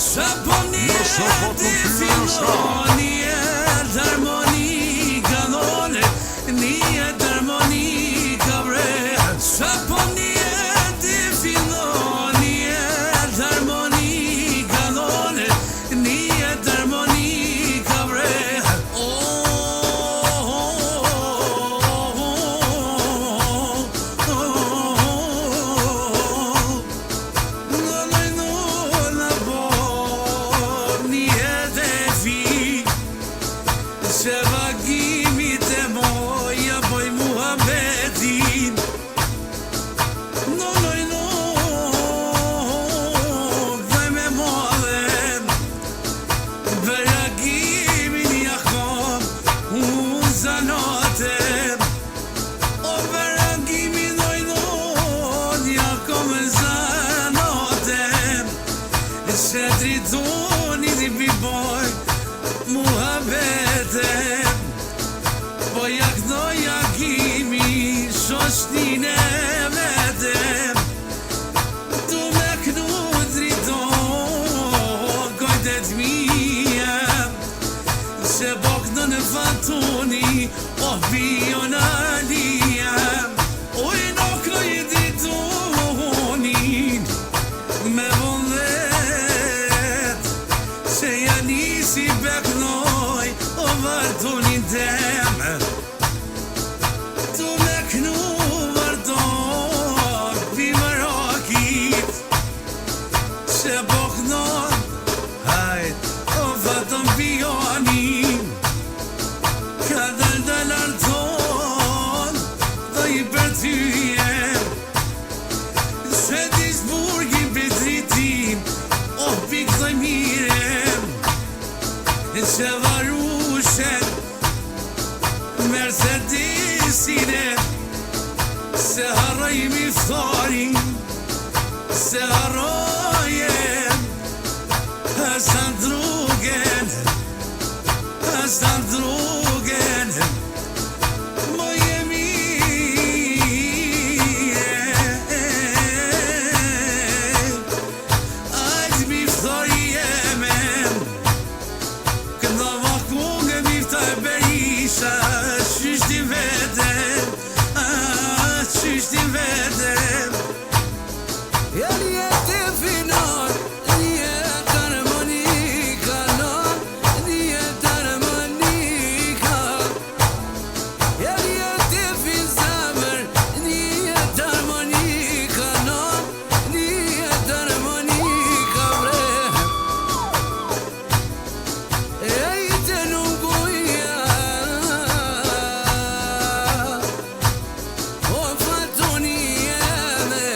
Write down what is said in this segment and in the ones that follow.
Sa po njëti fillon, njët harmonika nole, njët harmonika bre. Sa po njëti fillon, njët harmonika nole, njët harmonika bre. Se vagimit e moja boj muhabetin. Dhe me modhem Veragimin ja kom unë zanotem. O veragimin ja kom zanotem. Se dritoni di biboj muhabetem. Po jaknoj jakimi shoshtin e vetem. Tu me knu driton gojtet mija. Se bokno në fatuni o bionalia. Uj nokno i dritonin me vondet. Se janisi beknoj o vartonin tem. Tu me knu varton pi Marokit. Se boknon hajt o vaton pionin. Ka dal arton do i për ty jem. Se Disburgi Petritin o pikdoj mirem. Se varushen Mercedesine. Se harroj miftarin. Se harrojem Hasan drugen. Hasan drugen. Moje mire Ajt miftar jemen. Kënda vakungë miftar berisha. Qyshti vedem. Qyshti vedem. Jetë finon, jetë harmonika non, jetë harmonika. Jetë fin zamër, jetë harmonika non, jetë harmonika bre. Ejte nuk uja, o fatoni jeme.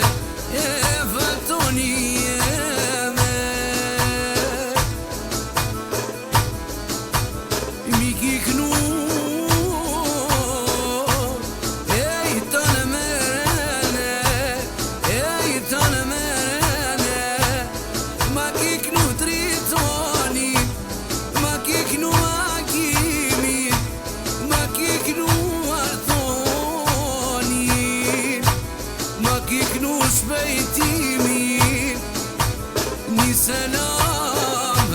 Shpejtimin një selam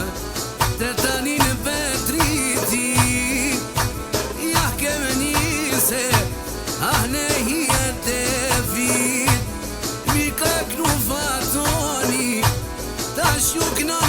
të tani në Petriti. Ja keme njëse ahne hijet e fit. Mi ka knu fatoni ta shuk në